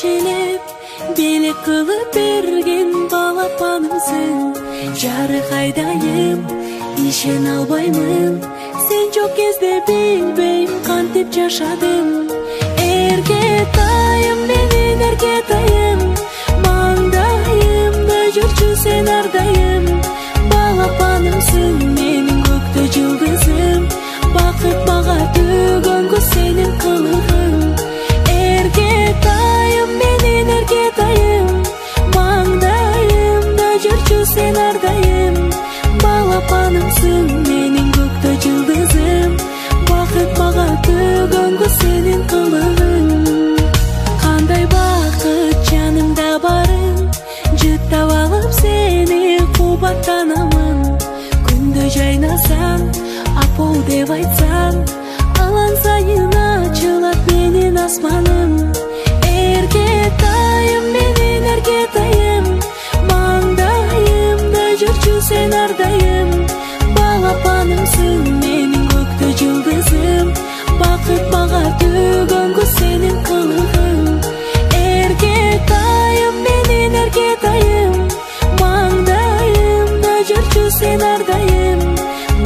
eşelip Bilik kılıp bergen balapanımsın Jarık aydayım işen albaymın Sen çok kezde bilbeyim kantip jaşadım Erketayım menin erketayım Mаңдайымда жүрчү sen ардайым Балапанымсың менин көктө жылдызым Бакыт мага төгөнгө сенин кылыгың Эркетайым менин эркетайым Маңдайымда жүрчү sen ардайым Балапанымсың менин көктө жылдызым Бакыт мага төгөнгө сенин кылыгың Кандай бакыт жанымда барың Жыттап алып сени кубаттанамын Күндө жайнасаң апол деп айтсаң Алан сайын ачылат менин асманым Эркетайым менин эркетайым Маңдайымда жүрчү sen ардайым Балапанымсың менин көктө жылдызым Бакыт мага төгөнгө сенин кылыгың Эркетайым менин эркетайым Маңдайымда жүрчү sen ардайым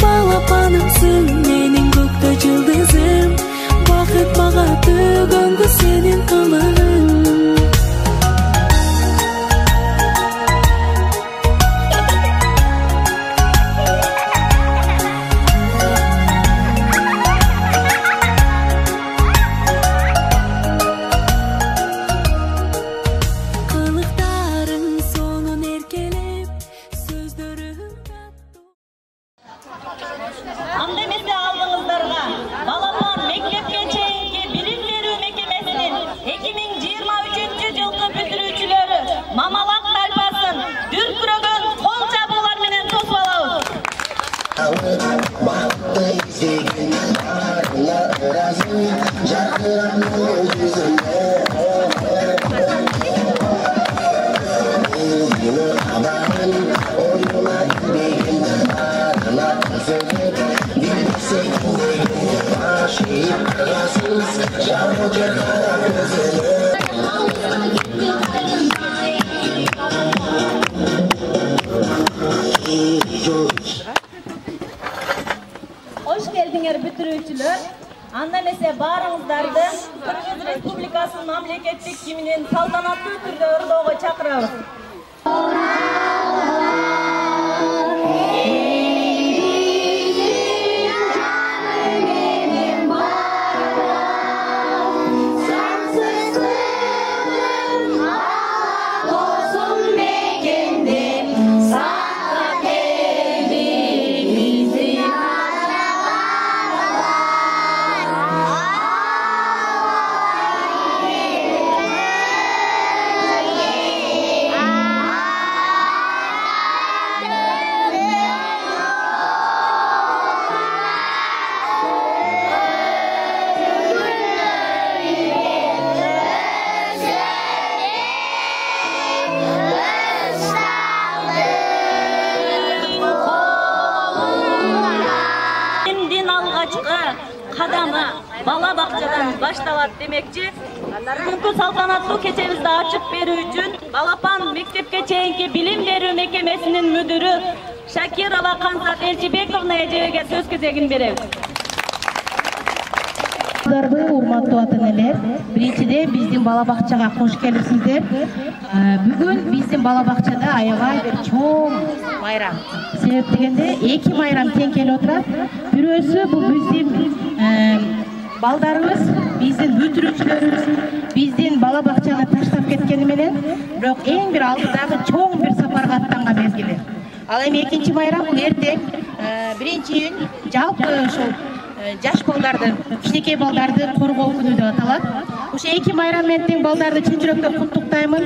Балапанымсың менин көктө жылдызым Бакыт мага төгөнгө сенин кылыгың Hoş geldiniz bitirүүчүлөр. Andan ese barыңыздарды Кыргыз Республикасынын мамлекеттик гимнин салтанаттуу түрдө ырдоого чакырабыз. Kadamı bala bakçadan başlavat demekçi. Бүгүнкү салтанаттуу кечебизди ачып берүү үчүн Балапан мектепке чейинки билим берүү мекемесинин мүдүрү Шакирова Кансат Элчибековна эжебеге сөз кезегин беребиз. Урматтуу ата-энелер, биринчиден биздин бала бакчага кош келипсиздер. Бүгүн биздин бала бакчада аябай бир чоң майрам. Себеп дегенде эки майрам тең келип отурат. Бирөөсү бул биздин балдарыбыз, биздин бүтүрүүчүлөрүбүз, биздин бала бакчаны таштап кеткени менен, бирок эң бир алдыдагы чоң бир сапарга аттанган мезгили. Ал эми экинчи майрам бул эртең 1-июнь жалпы ошол жаш балдарды, кичинекей балдарды коргоо күнү деп аталат. Ошо эки майрам менен тең балдарды чын жүрөктөн куттуктаймын.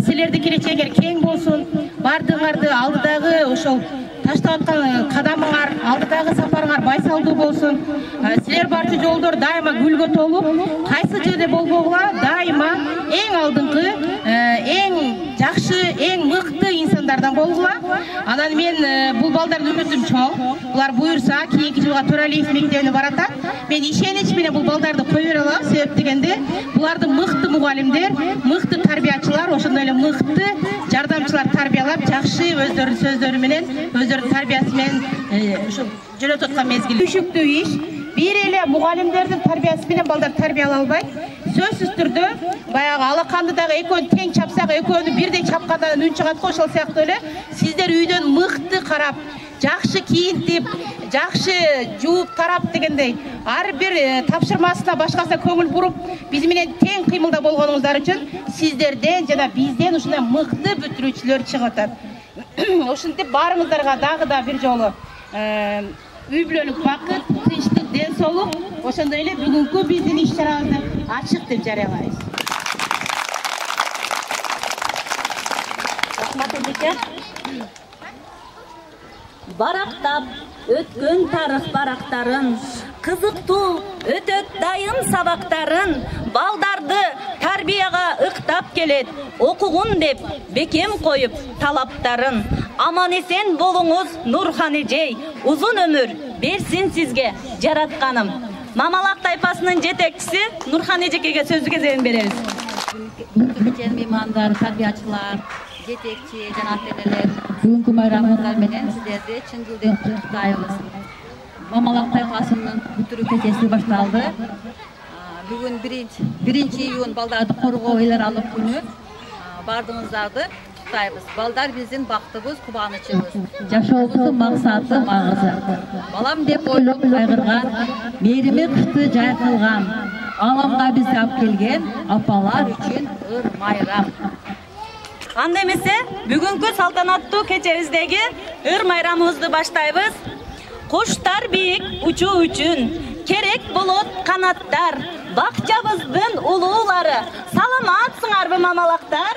Силердин келечегиңер кең болсун. Бардыгыңарды алдыдагы ошол таштап аткан кадамыңар, алдыдагы сапарыңар байсалдуу болсун. Силер барчу жолдор дайыма гүлгө толуп, кайсы жерде болбогула дайыма эң алдыңкы, эң жакшы, эң мыкты инсандардан болгула. Анан мен бул балдардын үмүтүм чоң. Булар буйрса кийинки жылга Төралиев мектебине баратат. Мен ишенич менен бул балдарды кое бере алам. Себеп дегенде буларды мыкты мугалимдер, мыкты тарбиячылар, ошондой эле мыкты жардамчылар тарбиялап, жакшы өздөрүнүн сөздөрү менен, өздөрүнүн тарбиясы менен ушу жөнөтүп аткан мезгил. Күчүктүү иш. Бир эле мугалимдердин тарбиясы менен балдар тарбиялай албайт. Сөзсүз түрдө баягы алаканды дагы экөөнү тең чапсак, экөөнү бирдей чапкандан үн чыгат го, ошол сыяктуу эле сиздер үйдөн мыкты карап, жакшы кийинтип, жакшы жууп тарап дегендей ар бир тапшырмасына башкасына көңүл буруп, биз менен тең кыймылда болгонуңуздар үчүн сиздерден жана бизден ушундай мыкты бүтүрүүчүлөр чыгып атат. Ошентип баарыңыздарга дагы да бир жолу үй бүлөлүк бакыт, тынчтык, ден соолук, ошондой эле бүгүнкү биздин иш-чарабызды ачык деп жарыялайбыз. Рахмат эжеке. Барактап өткөн тарых барактарын, кызыктуу өтөт дайым сабактарын, балдарды тарбияга ыктап келет, окугун деп бекем коюп талаптарын. Аман эсен болуңуз Нурхан эжей, узун өмүр берсин сизге жаратканым. Мамалак тайпасынын жетекчиси Нурхан эжекеге сөз кезегин беребиз. Кечен меймандар, тарбиячылар, жетекчи жана ата-энелер, бүгүнкү майрамыңыздар менен сиздерди чын дилден куттуктайбыз. Мамалак тайпасынын бүтүрүү кечеси башталды. Бүгүн 1-июнь балдарды коргоо эл аралык күнү. Бардыгыңыздарды куттуктайбыз. Балдар биздин бактыбыз, кубанычыбыз. Жашообуздун максаты, магызы. Балам деп ойлоп кайгырган, мээрими кышты жайкалган, аламга бизди алып келген апалар үчүн ыр майрам. Анда эмесе, бүгүнкү салтанаттуу кечебиздеги ыр майрамыбызды баштайбыз. Куштар бийик учуу үчүн керек болот канаттар, бакчабыздын улуулары. Саламатсыңарбы мамалактар?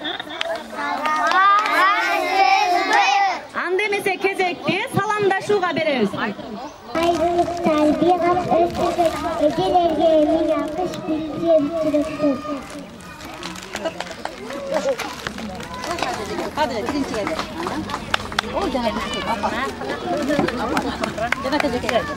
Анда эмесе кезекти саламдашууга беребиз. Ayrılık tarbiyat özgürlük ecelerge emin alkış bildiğim sürüktür. Hadi birinci yerde. O cana bir şey. Apa. Cana kecek yerde.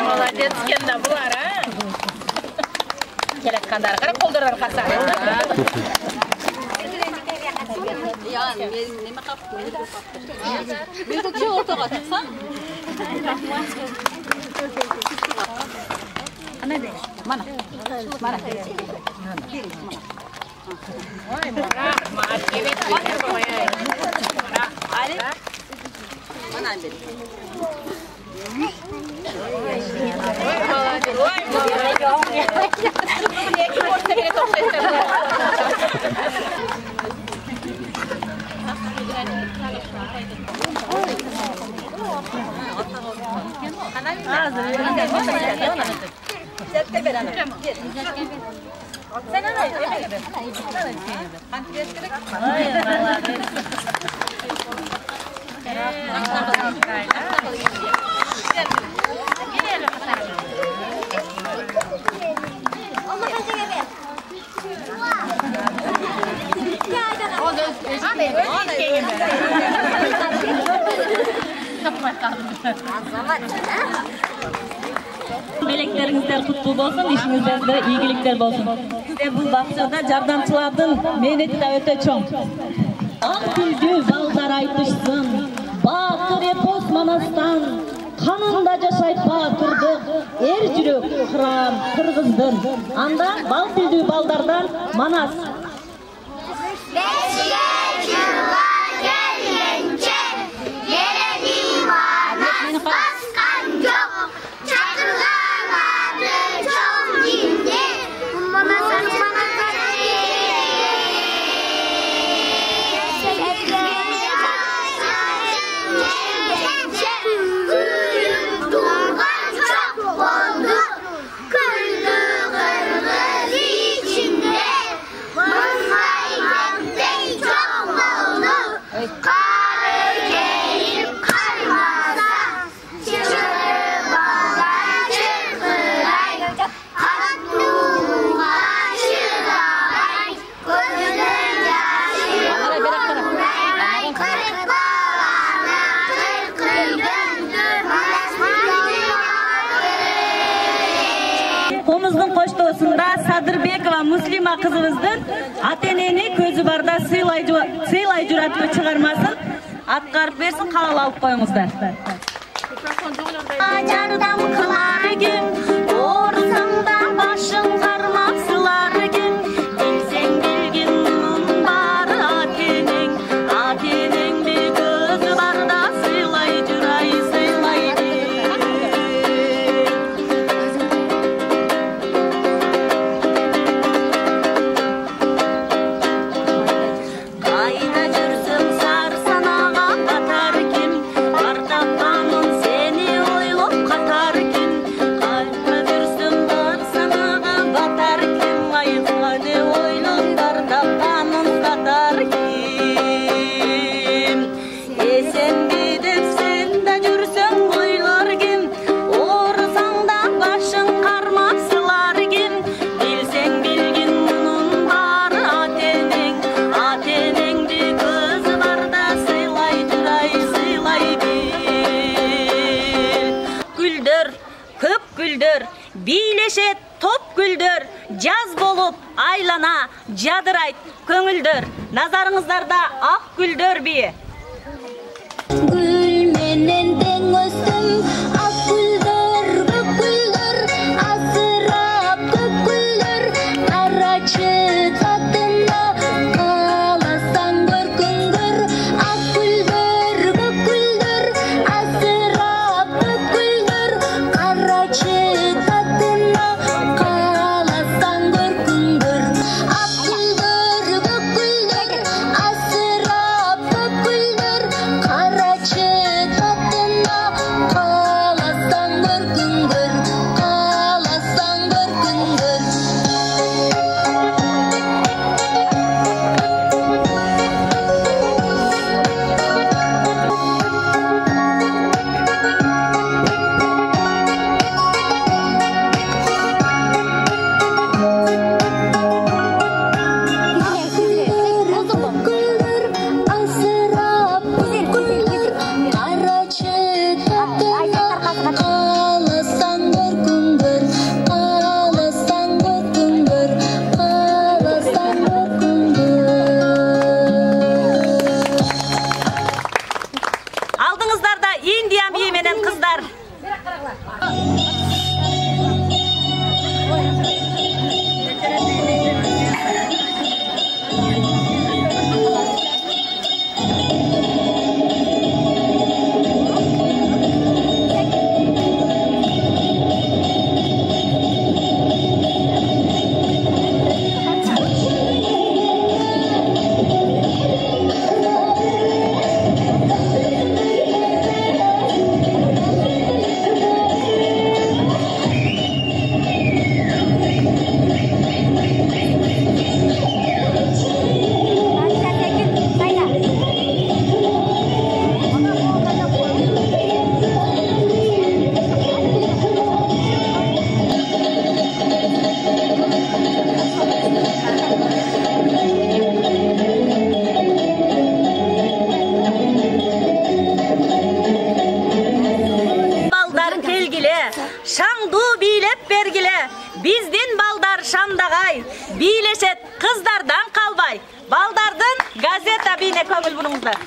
Молодец, кенда булар, а? Келет кандары, кара колдорор каса. Ya, neme kaptı? Bir de çok otoga çıksan. Ana de. Mana. Mana. Oy, mora, mar gibi koyuyor. Ali. Mana dedi. Melekleringizler kutlu bolsun, işinizde iyilikler bolsun. Size bu bakçada jardamçılardın mehneti de öte çoğ. Ak dildi balдар айтышсын, Bakır epos Manastan, kanında жашайт Bakırdık, er жүрөк Kıran, Kırgızdın. Анда бал dildi baldardan Manas. радио чыгармасын аткарып берсин, кабыл алып коюңуздар. Жардам кылар ким, орсаң да башың кармаксылар ким, билсең билгин мунун баары атенеңди көзү барда сыйлай журай сыйлайды. Кайда жүрсөң сар санага батар ким, бар тапканын сени ойлоп катар ким, кайда жүрсөң бар санага батар ким, айканы ойлоп бар тапканын катар ким. Эсенби деп сен да жүрсөң ойлор ким, оорусаң да башың кармаксылар ким, билсең билгин мунун баары атенеңди көзү барда сыйлай журай сыйлай бил. Гүлдөр, көп гүлдөр, бийлешет топ гүлдөр, жаз болуп айлана жадырайт көңүлдөр. Назарыңыздарда ак гүлдөр бии. Gül menen teң östüm, ak gülдөр, көк gülдөр, asırap көк gülдөр, araçı tatına kalasan görküngür. Ak gülдөр, көк gülдөр, asırap көк gülдөр, araçı tatına kalasan görküngür. Ak gülдөр, көк gülдөр, asırap көк gülдөр, araçı tatına kalasan görküngür, kalasan görküngür. Gülдөр, asırap gülдөр, araçı tatına kalasan görküngür, kalasan görküngür, kalasan görküngür. Алдыңыздарда Индия бии менен кыздар. Балдар келгиле, шаңду бийлеп бергиле, биздин балдар шамдагай, бийлешет кыздардан калбай. Балдардын газета бине көңүл буруңуздар.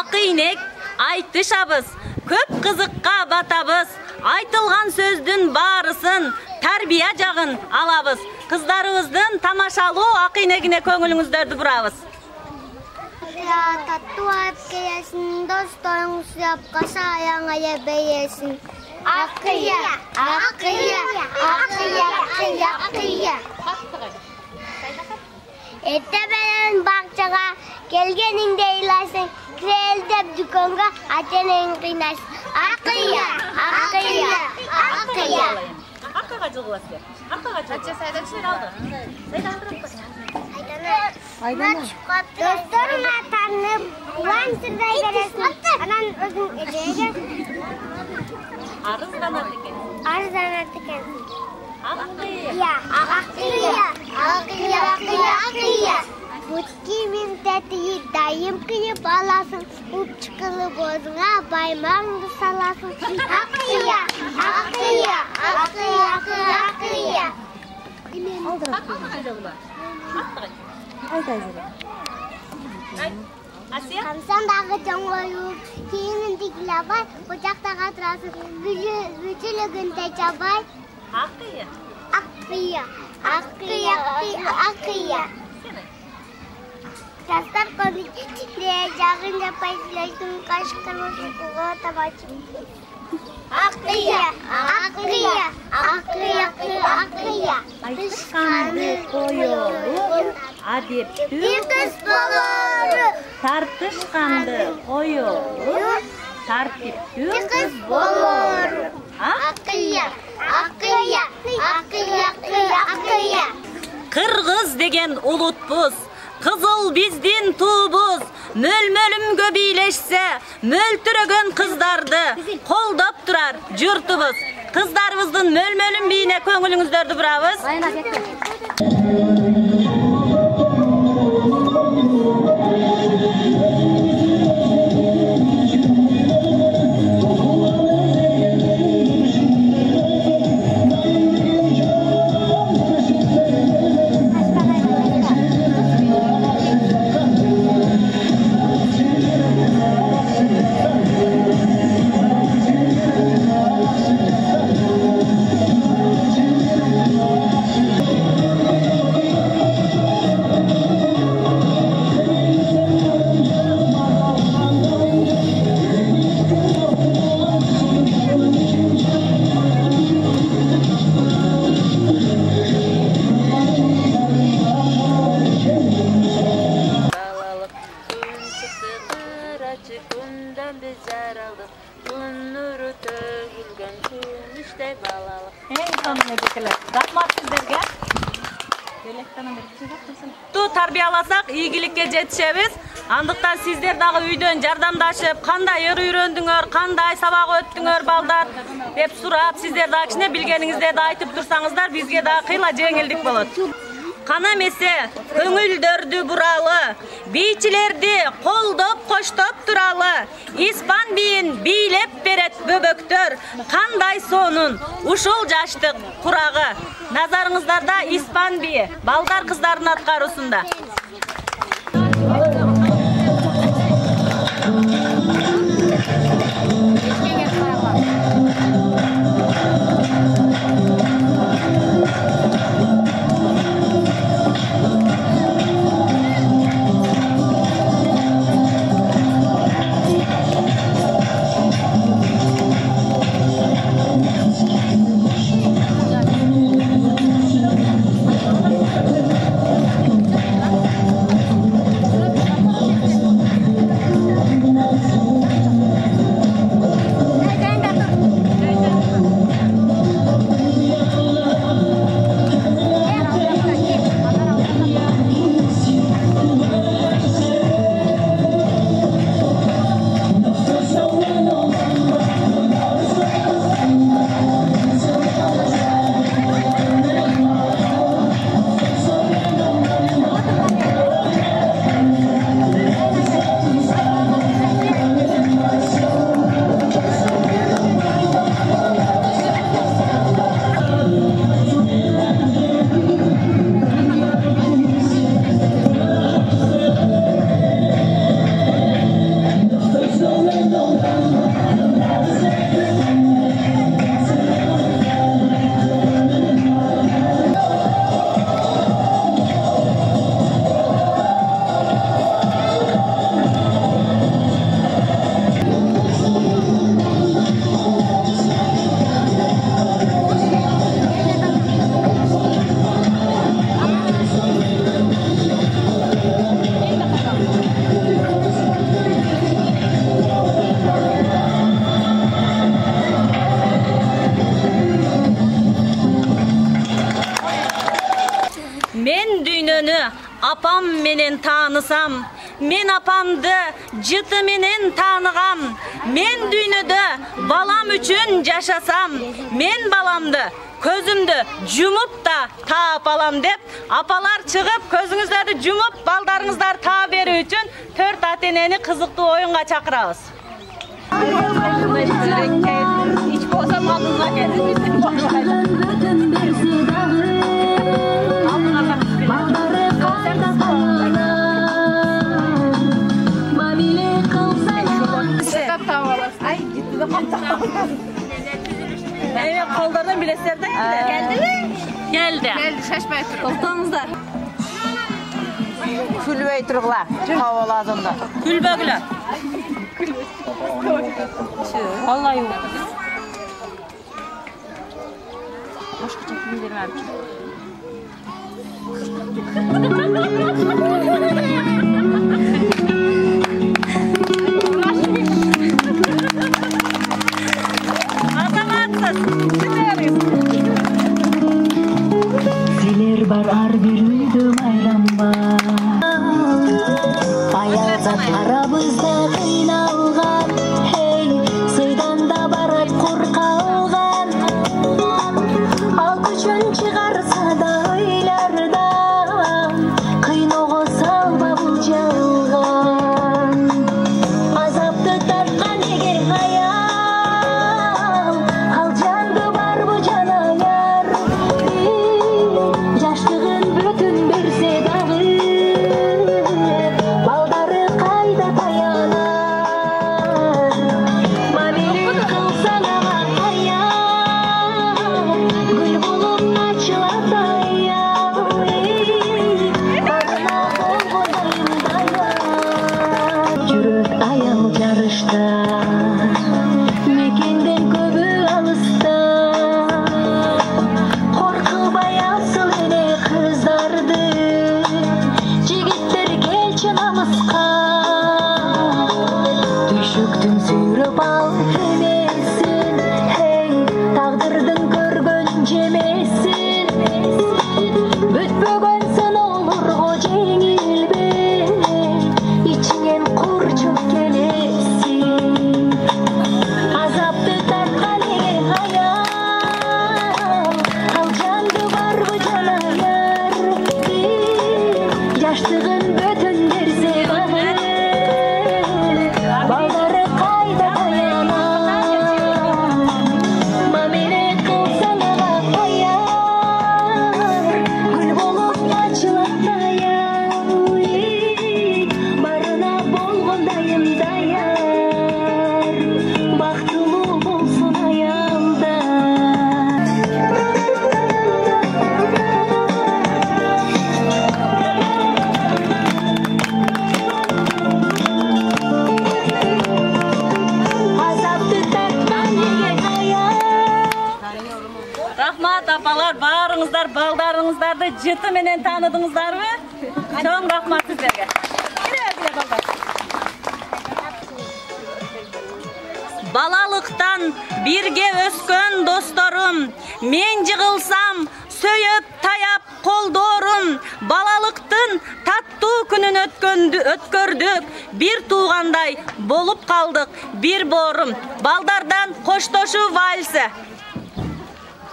Акыйнек айтышабыз, көп кызыкка батабыз, айтылган сөздүн баарысын тарбия жагын алабыз. Кыздарыбыздын тамашалуу акыйнегине көңүлүңүздөрдү бурабыз. Akıya tatlı alıp gelesin, dostlarını suyap kasa ayağına yebeyesin. Akıya, akıya, akıya, akıya, akıya. Ertebelen bakçağa gelgeninde eylersin, krelde dükkanga aceneyin kıynarsın. Akıya, akıya, akıya. Arkaga jığılasın. Arkaga jığ. Aça saydan çıkır aldı. Saydan bırak bak. Dostlarım atanıp ulan sırday veresin. Anan özün edeyge. Arızdanar diken. Arızanar dikensin. Akıya. Akıya, akıya, akıya, akıya. Mutkimin tetiği dayım kıyıp alasın. Up çıkılı bozuna baymağını salasın. Akıya, akıya, akıya, akıya, akıya. Asiye? Kamsanдағы жаңғою, кейінің дегілабай, ocaqtaға тұрасың, бүжілігінде жабай. Akıya. Akıya, akıya, akıya. Жастар комитетінде жағында пайдалайтын қашқырмасын құға табачым. Akıya, akıya, akıya, akıya. Айтышқанды қойолу, адептүү Bir kız boluru, тартышқанды қойолу, тартиптүү bir kız boluru. А? Akıya, akıya, akıya, akıya, akıya. Kırgız деген улутпуз, кызыл биздин туубуз. Мөлмөлүмгө бийлешсе, мөлтүрөгөн кыздарды колдоп турар журтубуз. Кыздарыбыздын мөлмөлүм бийине көңүлүңүздөрдү бурабыз. Тарбияласак ийгиликке жетишебиз. Андыктан сиздер дагы үйдөн жардамдашып, кандай ыр үйрөндүңөр, кандай сабак өттүңөр балдар деп сурап, сиздер дагы кичине билгениңиздерди айтып турсаңыздар, бизге дагы кыйла жеңилдик болот. Кана эмесе көңүлдөрдү буралы, бийчилерди колдоп коштоп туралы, испан бийин бийлеп берет бөбөктөр, кандай сонун ушул жаштык курагы. Назарыңыздарда испан бийи балдар кыздардын аткаруусунда. менен таанысам, мен апамды жыты менен тааныгам, мен дүйнөдө балам үчүн жашасам, мен баламды көзүмдү жумуп да таап алам деп, апалар чыгып көзүңүздөрдү жумуп балдарыңыздар таа берүү үчүн 4 ата-энени кызыктуу оюнга чакырабыз. Hiç bozam aldığınızda kendinizi evet, kollardan bileslerden geldi mi? Geldi. Geldi, şaşmayın. Toxtağınızlar. Külbey turglar, havalazında. Külbögüler. Vallahi yok. Başka çekim vermem ki. Siler bar ar bir uydum ayramba Ayazat arabızda kıynalgan Hey, sıydan da barat korkalgan Al gücün çıkarsa da oylarda Kıyın oğu salma bu jalgan Azaptı tartkan eger hayal Al candı bar bu canayar Yaşlığın bütün bir sedağı Baldarı kayda dayanar Mamilik kılsan ama hayal Gül bulup açılan dayal Bağına olgunayım dayal Yürür ayal yarışta Mekenden köbü alısta Korkubay asıl ele kızlardı Jigitler gelçi namıska Düşüktün sürüp al emesin Hey, tağdırdın görgön jemesin Bütbөгөнсün olur o жеңилбе İçingen kurçup gelesin Azaptı tartkan eger hayal Al candı var bu canayar Yaşlığın bütün bir sedağı Baldarı kayda dayanar Mamele kılsan ama hayal Gül bulup açılan dayal Barına bolgondayım dayar Baktımı bolsun ayalda Azaptı tartkan eger hayal Rahmat apalar, bağırыңыздар, балдарыңыздарды жыты менен таныдыңыздарбы? Чоң рахмат сиздерге. Балалыктан бирге өскөн досторум, мен жыгылсам, сөйөп таяп колдорум, балалыктын таттуу күнүн өткөрдүк, бир туугандай болуп калдык, бир боорум. Балдардан коштошуу вальсы.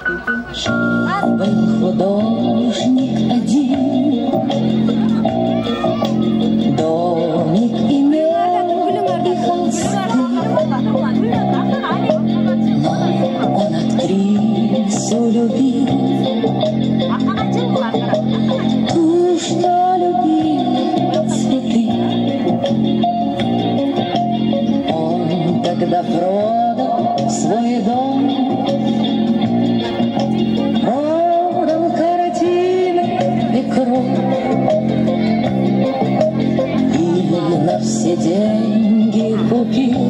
Был художник один Домик имел и холсты Но он актрису любил Ту, что любил цветы Он тогда продал свой дом Продал картины и кровь И на все деньги купил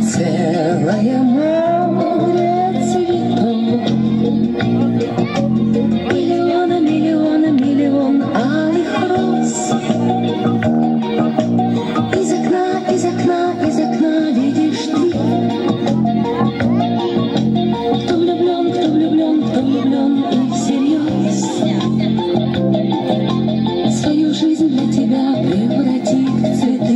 Целое море цветов Миллион, миллион, миллион алых роз Из окна, из окна, из окна видишь ты Кто влюблен и всерьез превратить в цветы.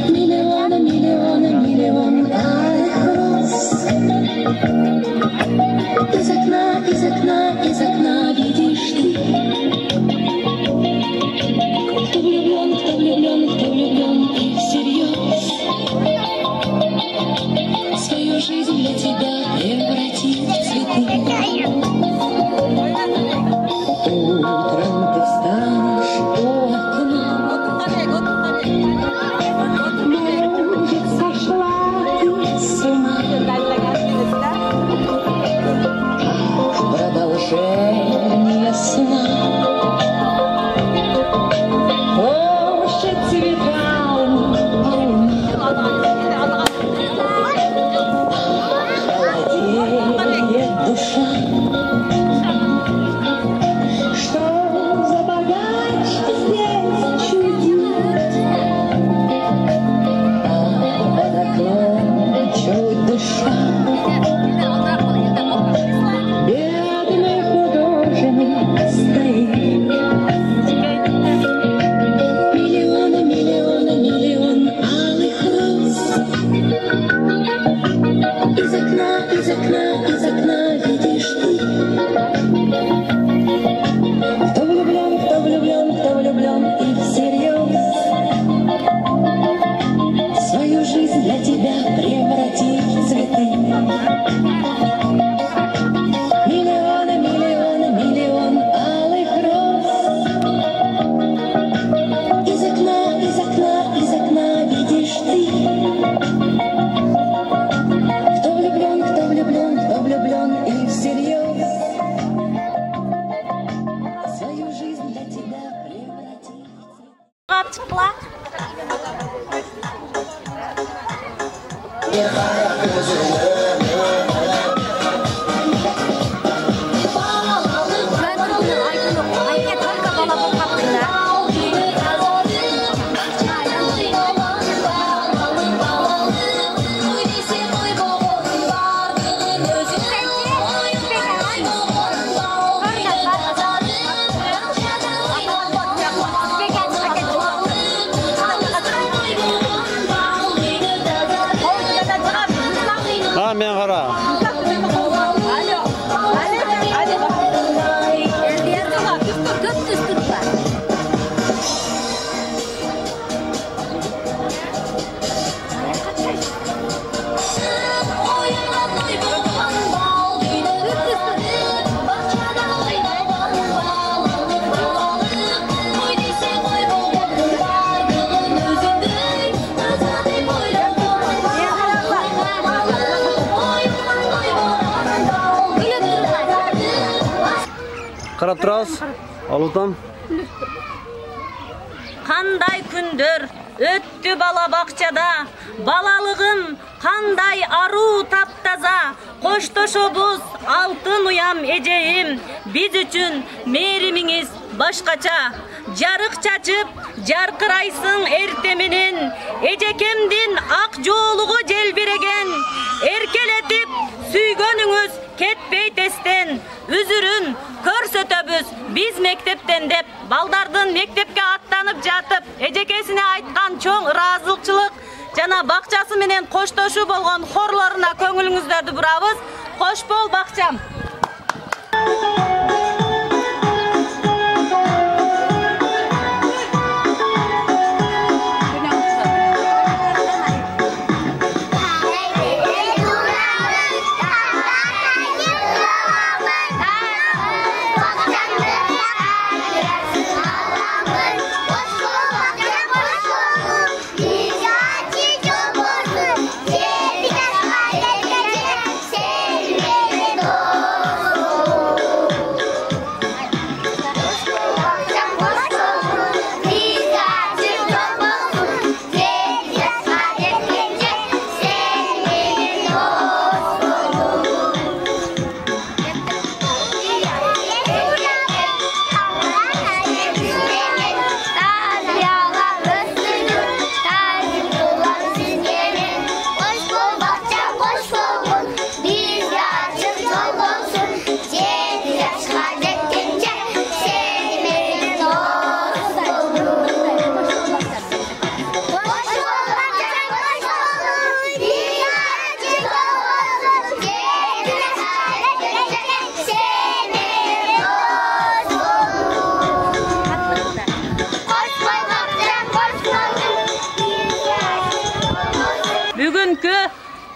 Миллионы, миллионы, миллион алых роз. Из окна, из окна, из окна видишь ты. Кто влюблен, кто влюблен, кто влюблен и всерьез свою жизнь для тебя превратить в цветы. Утром ты встанешь у окна, может, сошла ты с ума. В продолжение сна площадь цветам холодеет душа. Что за богач здесь чудит, а под окном чуть дыша. Бедный художник стоит. Миллионы, миллионы, миллион алых роз. Из окна, из окна, из окна видишь ты. Кто влюблен, кто влюблен, кто влюблен и всерьез свою жизнь для тебя превратить в цветы. Миллионы, миллионы, миллион алых роз. Из окна, из окна, из окна видишь ты. Кто влюблен, кто влюблен, кто влюблен и всерьез свою жизнь для тебя превратить в цветы. Мен қара. Қарап тұрасыз, алутам. Қандай күндер өтті бала бақчада, балалығым қандай ару таптаза, қоштошобуз алтын уям эжейим, біз үшін мейримиңиз башкача. Жарық чачып, жарқырайсың эртеменен, эжекемдин ак жоолугу желбиреген, эркелетип сүйгөнүңүз кетпей тестен, үзүрүн көрсөтөбүз биз мектептен деп. Балдардын мектепке аттанып жатып, эжекесине айткан чоң ыраазычылык жана бакчасы менен коштошуу болгон хорлоруна көңүлүңүздөрдү бурабыз. Кош бол бакчам. Oh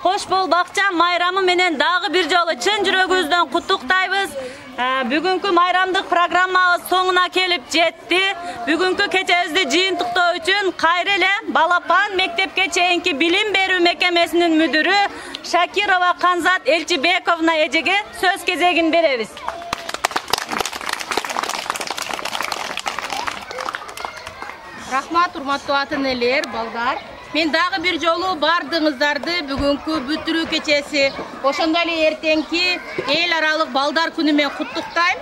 Hoş bol bakcan mayramı menen dagı bir jolu çın жүрөгүбүздөн куттуктайбыз. Бүгүнкү майрамдык программабыз соңуна келип жетти. Бүгүнкү кечебизди жыйынтыктоо үчүн кайра эле Балапан мектепке чейинки билим берүү мекемесинин мүдүрү Шакирова Канзат Элчибековна эжеге сөз кезегин беребиз. Рахмат, урматтуу ата-энелер, балдар. Мен дагы бир жолу бардыңыздарды бүгүнкү бүтүрүү кечеси, ошондой эле эртеңки эл аралык балдар күнү менен куттуктайм.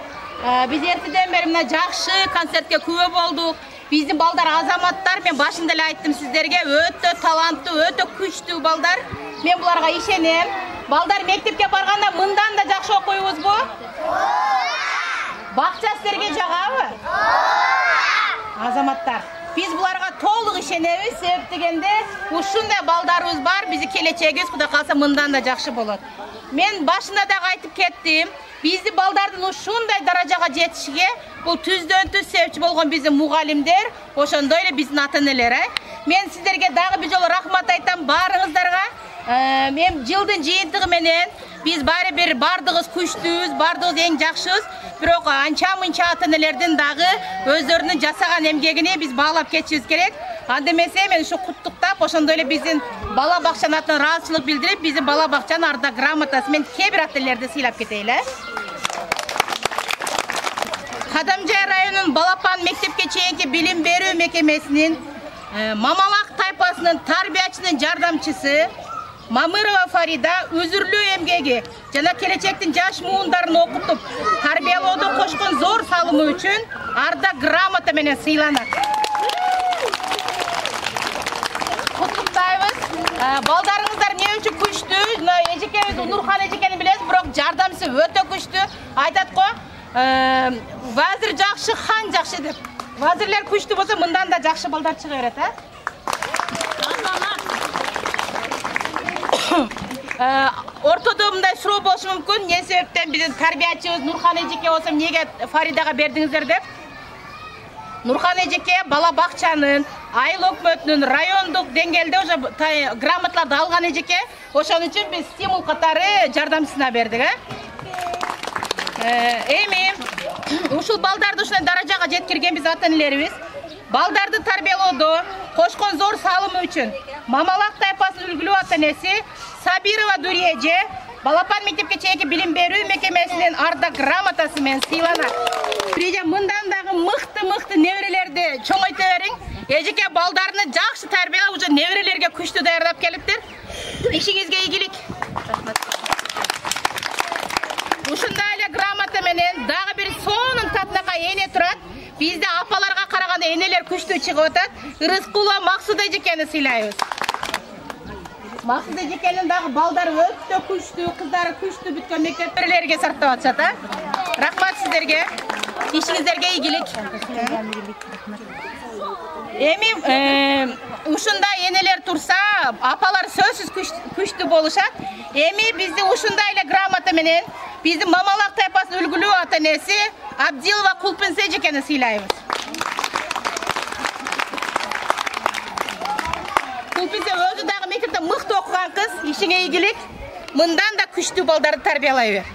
Биз эртеден бери мына жакшы концертке күбө болдук. Биздин балдар азаматтар, мен башында эле айттым сиздерге, өтө таланттуу, өтө күчтүү балдар. Мен буларга ишенем. Балдар мектепке барганда мындан да жакшы окуйбузбу? Бакча силерге жагабы? Азаматтар, biz bularga толук ишенебиз, себеп дегенде ушундай балдарыбыз бар, биздин келечегибиз Кудай кааласа мындан да жакшы болот. Мен башында да айтып кеттим, биздин балдардын ушундай даражага жетишиге бул түздөн-түз себепчи болгон биздин мугалимдер, ошондой эле биздин ата-энелер. Мен сиздерге дагы бир жолу рахмат айтам баарыңыздарга. Мен жылдын жыйынтыгы менен биз баары бир бардыгыбыз күчтүүбүз, бардыгыбыз эң жакшыбыз. Бирок анча-мынча ата-энелердин дагы өздөрүнүн жасаган эмгегине биз баалап кетишибиз керек. Анда эмесе мен ушу куттуктап, ошондой эле биздин бала бакчанын атынан ыраазычылык билдирип, биздин бала бакчанын ардак грамотасы менен кээ бир ата-энелерди сыйлап кетейли. Кадамжай районунун Балапан мектепке чейинки билим берүү мекемесинин Мамалак тайпасынын тарбиячынын жардамчысы Мамырова Фарида үзүрлүү эмгеги жана келечектин жаш муундарын окутуп, тарбиялоодо кошкон зор салымы үчүн ардак грамота менен сыйланат. Куттуктайбыз. Балдарыңыздар эмне үчүн күчтүү? Эжекебиз Нурхан эжекени билесиз, бирок жардамчысы өтө күчтүү. Айтат го, вазир жакшы, хан жакшы деп. Вазирлер күчтүү болсо, мындан да жакшы балдар чыга берет, Ортодо мындай суроо болушу мүмкүн. Не себептен биздин тарбиячыбыз Нурхан эжеке болсо эмнеге Фаридага бердиңиздер деп? Нурхан эжеке бала бакчанын, айыл өкмөтүнүн райондук деңгээлде уже грамоталарды алган эжеке. Ошон үчүн биз стимул катары жардамчысына бердик, Эми ушул балдарды ушундай даражага жеткирген биз ата-энелерибиз балдарды тарбиялоодо кошкон зор салымы үчүн Мамалак тайпасынын үлгүлүү ата-энеси Сабирова Дүриеже Балапан мектепке чейинки билим берүү мекемесинин ардак грамотасы менен сыйланат. Бирже мындан дагы мыкты неберелерди чоңойто бериң. Эжеке балдарыны жакшы тарбиялап, уже неберелерге күчтүү даярдап келиптир. Ишиңизге ийгилик. Ушундай эле грамота менен дагы бир сонун татынакка эне турат. Бизде апаларга караганда энелер күчтүү чыгып атат. Рыскулова Максуда эжекени сыйлайбыз. Максуда эжекенин дагы балдары өтө күчтүү, кыздары күчтүү бүткөн мектепчилерге сарптап атышат, Рахмат сиздерге. Ишиңиздерге ийгилик. Эми ушундай энелер турса, апалар сөзсүз күчтүү болушат. Эми бизди ушундай эле грамота менен биздин Мамалак тайпасынын үлгүлүү ата-энеси Абдилова Кулпинсе эжекени сыйлайбыз. Кулпинсе өзү дагы мектепте мыкты окуган кыз, ишиңе ийгилик. Мындан да күчтүү балдарды тарбиялай бер.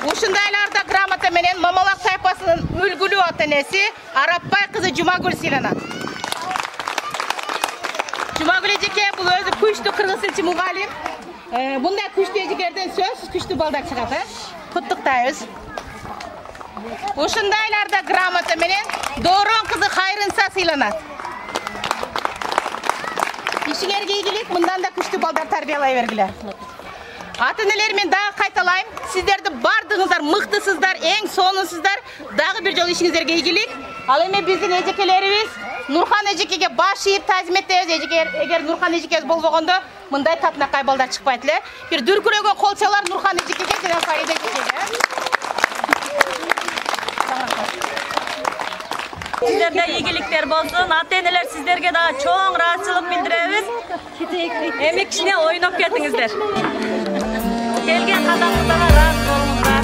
Ушундай эле ардак грамота менен Мамалак тайпасынын үлгүлүү ата-энеси Арапбай кызы Жумагүл сыйланат. Жумагүл эжеке бул өзү күчтүү кыргыз тилчи мугалим. Мындай күчтүү эжекерден сөзсүз күчтүү балдар чыгат, Куттуктайбыз. Ушундай эле ардак грамота менен Доорон кызы Хайрынса сыйланат. Ишиңерге ийгилик, мындан да күчтүү балдар тарбиялай бергиле. Ата-энелер, мен дагы кайталайм. Сиздерди бардыгыңыздар мыктысыздар, эң сонунсуздар. Дагы бир жолу ишиңиздерге ийгилик. Ал эми биздин эжекелерибиз Нурхан эжекеге баш ийип таазиметтейбиз. Эгер Нурхан эжекебиз болбогондо мындай татынакай балдар чыкпайт эле. Бир дүркүрөгөн кол чалар Нурхан эжекеге жана Фарида эжекеге. Сиздерде ийгиликтер болсун. Ата-энелер, сиздерге дагы чоң ыраазычылык билдиребиз. Эми кичине ойноп кетиңиздер. Келген кадамыңыздарга ыраазы болуңуздар.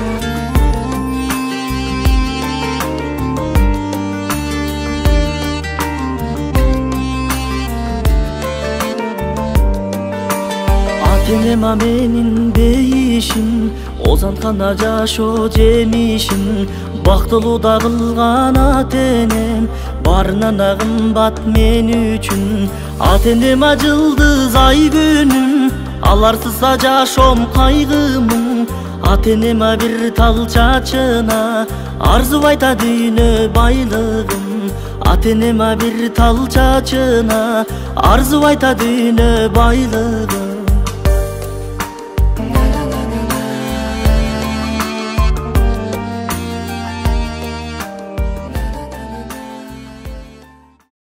Ата-энема менин бейишим, озантканда жашоо жемишим. Бактылуу да кылган ата-энем, барынан да кымбат мен үчүн. Ата-энема жылдыз ай күнүм, аларсызда жашоом кайгымын. Ата-энема бир тал чачына, арзубайта дүйнө байлыгым. Ата-энема бир тал чачына, арзубайта дүйнө байлыгым.